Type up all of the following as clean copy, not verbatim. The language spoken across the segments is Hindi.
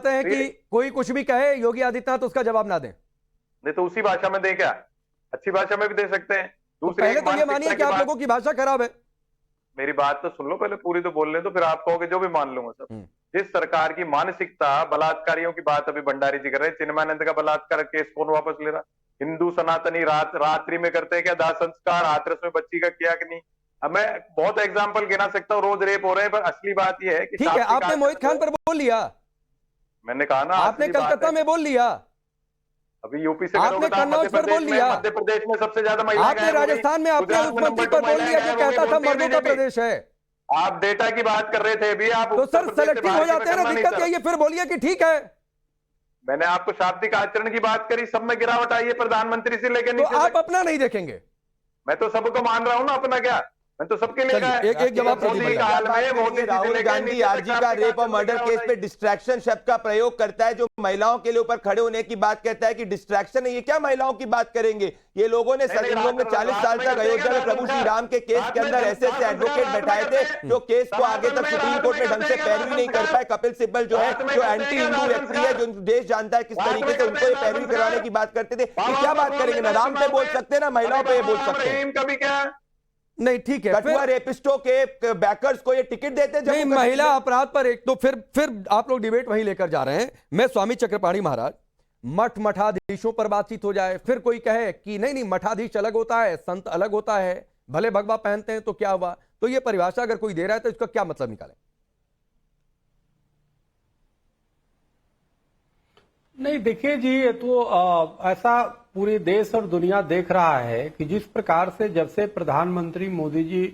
चाहते हैं कि कोई कुछ भी कहे योगी आदित्यनाथ उसका जवाब ना दें? नहीं तो उसी भाषा में दें क्या? अच्छी भाषा में भी दे सकते हैं। तो पहले तो ये मानिए कि आप लोगों की भाषा खराब है। मेरी बात तो सुन लो पहले, पूरी तो बोल लें तो फिर आप कहोगे जो भी मान लूंगा सब। जिस सरकार की मानसिकता, बलात्कारियों की बात अभी भंडारी जी कर रहे हैं, चिन्मयानंद का बलात्कार केस कौन वापस ले रहा? हिंदू सनातनी रात्रि में करते हैं क्या दाह संस्कार? हाथरस में बच्ची का किया कि नहीं? अब मैं बहुत एग्जाम्पल गिना सकता हूँ, रोज रेप हो रहे हैं, पर असली बात यह है कि ठीक है, आपने मोहित खान पर बोल लिया, मैंने कहा ना, आपने कलकत्ता में बोल लिया, अभी यूपी से आपने कन्नौज पर बोल लिया, मध्य प्रदेश में सबसे ज्यादा महिलाएं, आपने राजस्थान में आपने उस मंत्री पर बोल लिया जो कहता था मर्दों का प्रदेश है। आप डेटा की बात कर रहे थे भी, आप तो सर सेलेक्टिव हो जाते हैं ना, दिक्कत यही है। फिर बोलिए कि ठीक है, मैंने आपको शाब्दिक आचरण की बात करी, सब में गिरावट आई है प्रधानमंत्री से लेकर तो आप अपना नहीं देखेंगे? मैं तो सबको मान रहा हूं ना, अपना क्या, मैं तो सबके लिए एक जवाब राहुल गांधी आरजी का रेप और मर्डर केस पे डिस्ट्रैक्शन शब्द का प्रयोग करता है, जो महिलाओं के लिए ऊपर खड़े होने की बात कहता है कि डिस्ट्रैक्शन है। ये क्या महिलाओं की बात करेंगे? ये लोगों ने इन लोगों ने 40 साल तक अयोध्या में प्रभु श्री राम के केस के अंदर ऐसे ऐसे एडवोकेट बैठाए थे जो केस को आगे तक सुप्रीम कोर्ट में ढंग से पैरवी नहीं कर पाए। कपिल सिब्बल जो है, जो एंटी हिंदू व्यक्ति है, जो देश जानता है किस तरीके से, उनको ये पैरवी कराने की बात करते थे। क्या बात करेंगे? ना राम पे बोल सकते, ना महिलाओं पे बोल सकते हैं। कभी क्या नहीं, ठीक है, कठुआ रेपिस्टों के बैकर्स को ये टिकट देते नहीं, महिला अपराध पर एक तो फिर आप लोग डिबेट वहीं लेकर जा रहे हैं। मैं स्वामी चक्रपाणी महाराज, मठ मठाधीशों पर बातचीत हो जाए, फिर कोई कहे कि नहीं नहीं मठाधीश अलग होता है, संत अलग होता है, भले भगवा पहनते हैं तो क्या हुआ? तो ये परिभाषा अगर कोई दे रहा है तो इसका क्या मतलब निकालें? नहीं देखिए जी, ये तो ऐसा पूरे देश और दुनिया देख रहा है कि जिस प्रकार से जब से प्रधानमंत्री मोदी जी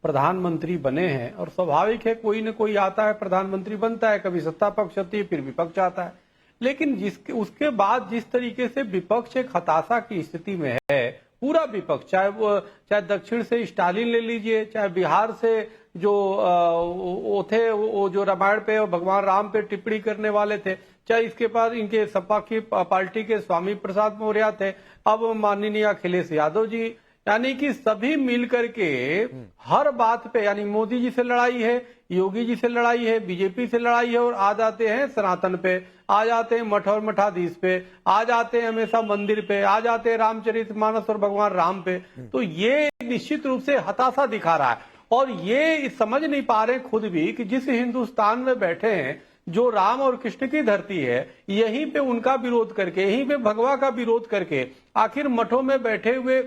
प्रधानमंत्री बने हैं, और स्वाभाविक है कोई न कोई आता है प्रधानमंत्री बनता है, कभी सत्ता पक्ष आती है, फिर विपक्ष आता है, लेकिन उसके बाद जिस तरीके से विपक्ष एक हताशा की स्थिति में है, पूरा विपक्ष, चाहे दक्षिण से स्टालिन ले लीजिए, चाहे बिहार से जो वो थे, वो जो रामायण पे और भगवान राम पे टिप्पणी करने वाले थे, चाहे इसके बाद इनके सपा की पार्टी के स्वामी प्रसाद मौर्य थे, अब माननीय अखिलेश यादव जी, यानी कि सभी मिलकर के हर बात पे, यानी मोदी जी से लड़ाई है, योगी जी से लड़ाई है, बीजेपी से लड़ाई है, और आ जाते हैं सनातन पे, आ जाते हैं मठ और मठाधीश पे, आ जाते हैं हमेशा मंदिर पे, आ जाते हैं रामचरितमानस और भगवान राम पे। तो ये निश्चित रूप से हताशा दिखा रहा है, और ये समझ नहीं पा रहे खुद भी कि जिस हिंदुस्तान में बैठे हैं, जो राम और कृष्ण की धरती है, यहीं पे उनका विरोध करके, यहीं पे भगवा का विरोध करके, आखिर मठों में बैठे हुए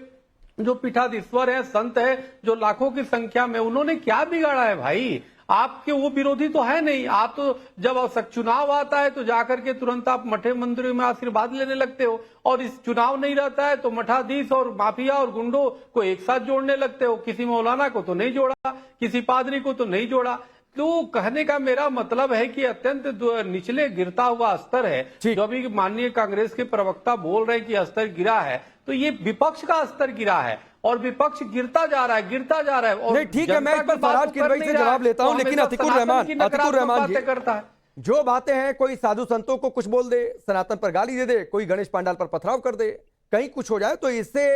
जो पीठाधीश्वर है, संत है, जो लाखों की संख्या में, उन्होंने क्या बिगाड़ा है भाई? आपके वो विरोधी तो है नहीं। आप तो जब चुनाव आता है तो जाकर के तुरंत आप मठे मंदिरों में आशीर्वाद लेने लगते हो, और इस चुनाव नहीं रहता है तो मठाधीश और माफिया और गुंडों को एक साथ जोड़ने लगते हो। किसी मौलाना को तो नहीं जोड़ा, किसी पादरी को तो नहीं जोड़ा। तो कहने का मेरा मतलब है कि अत्यंत निचले गिरता हुआ स्तर है, जो अभी माननीय कांग्रेस के प्रवक्ता बोल रहे हैं कि स्तर गिरा है, तो ये विपक्ष का स्तर गिरा है, और विपक्ष गिरता जा रहा है, गिरता जा रहा है। और नहीं, ठीक है, मैं इस पर फराज किरवई से जवाब लेता हूं, लेकिन अतिकुर रहमान जी करता है जो बातें हैं, कोई साधु संतों को कुछ बोल दे, सनातन पर गाली दे दे, कोई गणेश पांडाल पर पथराव कर दे, कहीं कुछ हो जाए, तो इससे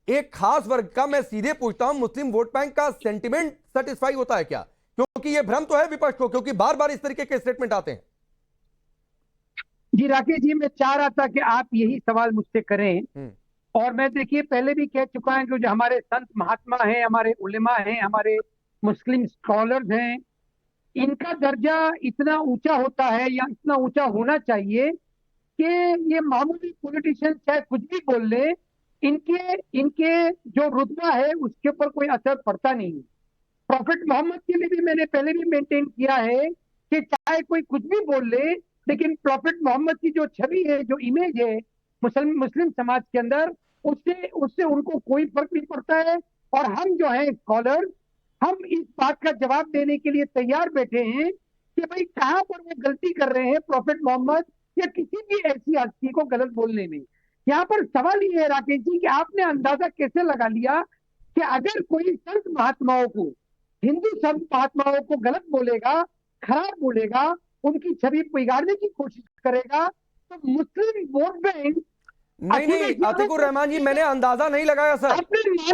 एक खास वर्ग का, मैं सीधे पूछता हूं, मुस्लिम वोट बैंक का सेंटिमेंट सेटिस्फाई होता है क्या? क्योंकि ये भ्रम तो है विपक्ष को, क्योंकि बार बार इस तरीके के स्टेटमेंट आते हैं। जी राकेश जी, मैं चाह रहा था कि आप यही सवाल मुझसे करें, और मैं देखिए पहले भी कह चुका हूं कि जो हमारे संत महात्मा हैं, हमारे उलेमा हैं, हमारे मुस्लिम स्कॉलर्स हैं, इनका दर्जा इतना ऊंचा होता है या इतना ऊंचा होना चाहिए कि ये मामूली पॉलिटिशियन चाहे कुछ भी बोल ले, इनके जो रुतबा है उसके ऊपर कोई असर पड़ता नहीं है। प्रॉफिट मोहम्मद के लिए भी मैंने पहले भी मेंटेन किया है कि चाहे कोई कुछ भी बोल ले, लेकिन प्रॉफिट मोहम्मद की जो छवि है, जो इमेज है मुस्लिम समाज के अंदर, उससे उनको कोई फर्क नहीं पड़ता है। और हम जो है स्कॉलर, हम इस बात का जवाब देने के लिए तैयार बैठे हैं कि भाई कहां पर वो गलती कर रहे हैं प्रॉफिट मोहम्मद या किसी भी ऐसी हस्ती को गलत बोलने में। यहाँ पर सवाल ये है राकेश जी कि आपने अंदाजा कैसे लगा लिया कि अगर कोई संत महात्माओं को, हिंदू संत महात्माओं को गलत बोलेगा, खराब बोलेगा, उनकी छवि बिगाड़ने की कोशिश करेगा, तो मुस्लिम वोट बैंक नहीं, अतिकुर रहमान जी, मैंने अंदाजा नहीं लगाया सर,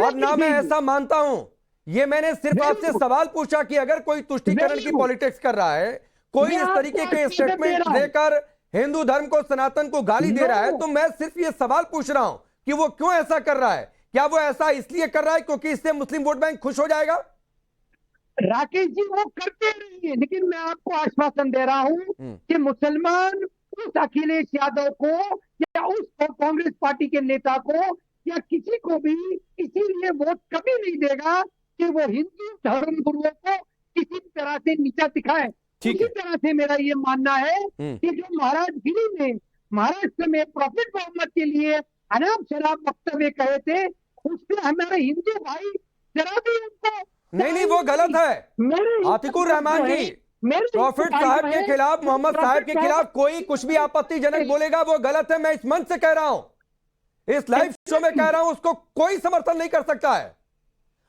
और ना मैं ऐसा मानता हूं। ये मैंने सिर्फ आपसे सवाल पूछा कि अगर कोई तुष्टीकरण की पॉलिटिक्स कर रहा है, कोई मैं इस तरीके आपको के हकीकत दे स्टेटमेंट रहा हूं। देकर हिंदू धर्म को, सनातन को गाली दे रहा है, तो मैं सिर्फ ये सवाल पूछ रहा हूं कि वो क्यों ऐसा कर रहा है। क्या वो ऐसा इसलिए कर रहा है क्योंकि इससे मुस्लिम वोट बैंक खुश हो जाएगा? राकेश जी वो करते रहिए, लेकिन मैं आपको आश्वासन दे रहा हूं कि मुसलमान उस अखिलेश यादव को या उस कांग्रेस पार्टी के नेता को या किसी को भी इसीलिए वोट कभी नहीं देगा कि वो हिंदू धर्म गुरुओं को किसी तरह से नीचा दिखाए। ठीक इसी है। तरह से मेरा ये मानना है कि जो महाराजगिरी में महाराष्ट्र में प्रॉफिट मोहम्मद के लिए अनाप शराब वक्तव्य कहे थे, उससे हमारे हिंदू भाई जरा भी उनको नहीं, वो गलत है। आतिकुर रहमान जी, प्रॉफिट साहब के खिलाफ, मोहम्मद साहब के खिलाफ कोई कुछ भी आपत्तिजनक बोलेगा वो गलत है। मैं इस मंच से कह रहा हूं, इस लाइव शो में कह रहा हूं, उसको कोई समर्थन नहीं कर सकता है,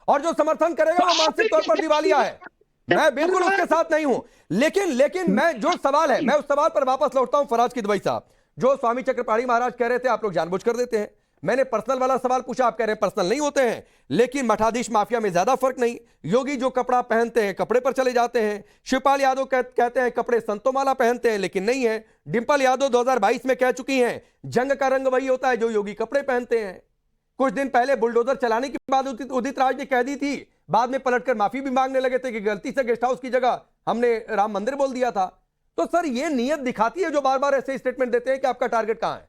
और जो समर्थन करेगा वो मानसिक तौर पर दिवालिया है। मैं बिल्कुल उसके साथ नहीं हूं। लेकिन मैं जो सवाल है, मैं उस सवाल पर वापस लौटता हूं। फराज किदवई साहब, जो स्वामी चक्रपाणी महाराज कह रहे थे, आप लोग जानबूझ कर देते हैं। मैंने पर्सनल वाला सवाल पूछा, आप कह रहे हैं पर्सनल नहीं होते हैं, लेकिन मठाधीश माफिया में ज्यादा फर्क नहीं। योगी जो कपड़ा पहनते हैं कपड़े पर चले जाते हैं। शिवपाल यादव कहते हैं कपड़े संतो माला पहनते हैं, लेकिन नहीं है। डिंपल यादव 2022 में कह चुकी हैं जंग का रंग वही होता है जो योगी कपड़े पहनते हैं। कुछ दिन पहले बुलडोजर चलाने के बाद उदित राज ने कह दी थी, बाद में पलटकर माफी भी मांगने लगे थे कि गलती से गेस्ट हाउस की जगह हमने राम मंदिर बोल दिया था। तो सर ये नीयत दिखाती है जो बार बार ऐसे स्टेटमेंट देते हैं कि आपका टारगेट कहां है?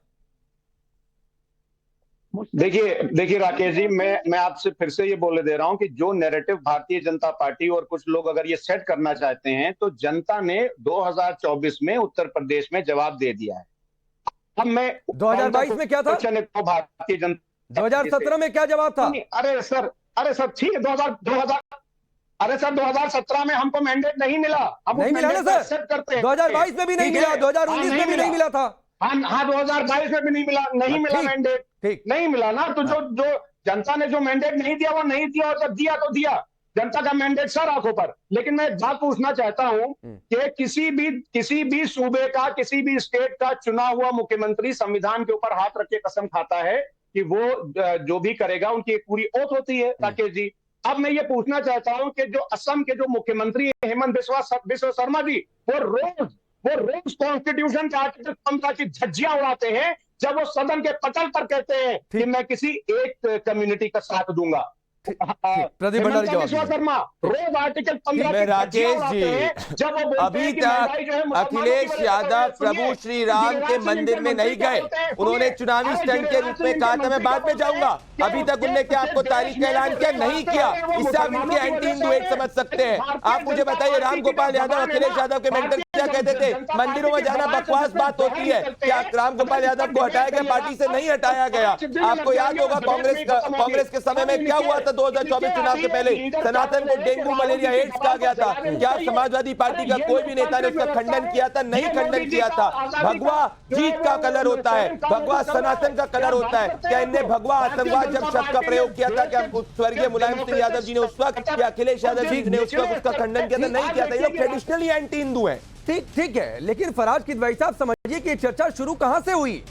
देखिए राकेश जी, मैं आपसे फिर से ये बोले दे रहा हूं कि जो नैरेटिव भारतीय जनता पार्टी और कुछ लोग अगर ये सेट करना चाहते हैं, तो जनता ने 2024 में उत्तर प्रदेश में जवाब दे दिया है। अब मैं 2022 में क्या था? भारतीय जनता 2017 में क्या जवाब था? अरे सर ठीक है, 2017 में हमको मैंडेट नहीं मिला। हम नहीं मिला ना सर, एक्सेप्ट करते हैं। 2022 में भी नहीं मिला, 2019 में भी नहीं मिला था। हाँ 2022 में भी नहीं मिला, मिला मैंडेट, ठीक नहीं मिला ना। तो जो जनता ने जो मैंडेट नहीं दिया वो नहीं दिया, और जब दिया तो दिया। जनता का मैंडेट सर आंखों पर। लेकिन मैं एक बात पूछना चाहता हूं कि किसी भी सूबे का, किसी भी स्टेट का चुना हुआ मुख्यमंत्री संविधान के ऊपर हाथ रख के कसम खाता है कि वो जो भी करेगा उनकी एक पूरी ओथ होती है राकेश जी। अब मैं ये पूछना चाहता हूं कि जो असम के जो मुख्यमंत्री हेमंत बिस्वा शर्मा जी, वो रोज कॉन्स्टिट्यूशन के आर्टिकल 15 की धज्जियां उड़ाते हैं जब वो सदन के पटल पर कहते हैं कि मैं किसी एक कम्युनिटी का साथ दूंगा। प्रदीप भंडारी जवाब शर्मा रोज आर्टिकल 15 की राकेश उड़ाते हैं जब वो बोलते अभी हैं कि तक महंगाई जो है मुसलमानों की अखिलेश वजह से यादव बढ़ रही है। प्रभु श्री राम के मंदिर में नहीं गए। उन्होंने चुनावी स्टंट के रूप में कहा था मैं बाद में जाऊंगा। अभी तक उन्होंने क्या आपको तारीख का ऐलान किया? नहीं किया। इससे आप इनके एंटी हिंदू एड समझ सकते हैं। आप मुझे बताइए, राम गोपाल यादव अखिलेश यादव के मेंटर क्या कहते थे? मंदिरों में जाना बकवास बात होती है। क्या राम गोपाल यादव को हटाया गया? पार्टी से नहीं हटाया गया। आपको याद होगा कांग्रेस के समय में क्या हुआ था 2024 चुनाव से पहले? सनातन को डेंगू मलेरिया एड्स कहा गया था। क्या समाजवादी पार्टी का कोई भी नेता ने उसका खंडन किया था? नहीं खंडन किया था। भगवा जीत का कलर होता है, भगवा सनातन का कलर होता है। क्या इनने भगवा आतंकवाद जब शब्द का प्रयोग किया था, क्या स्वर्गीय मुलायम सिंह यादव जी ने उस वक्त, या अखिलेश यादव जी ने उस वक्त उसका खंडन किया था? नहीं किया था। ये लोग ट्रेडिशनली एंटी हिंदू हैं। ठीक है, लेकिन फराज किदवई साहब समझिए कि चर्चा शुरू कहां से हुई।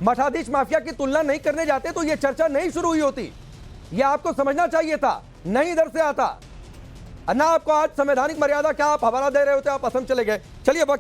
मठाधीश माफिया की तुलना नहीं करने जाते तो यह चर्चा नहीं शुरू हुई होती। यह आपको समझना चाहिए था, नहीं इधर से आता ना। आपको आज संवैधानिक मर्यादा क्या आप हवाला दे रहे होते, आप असम चले गए। चलिए वक्त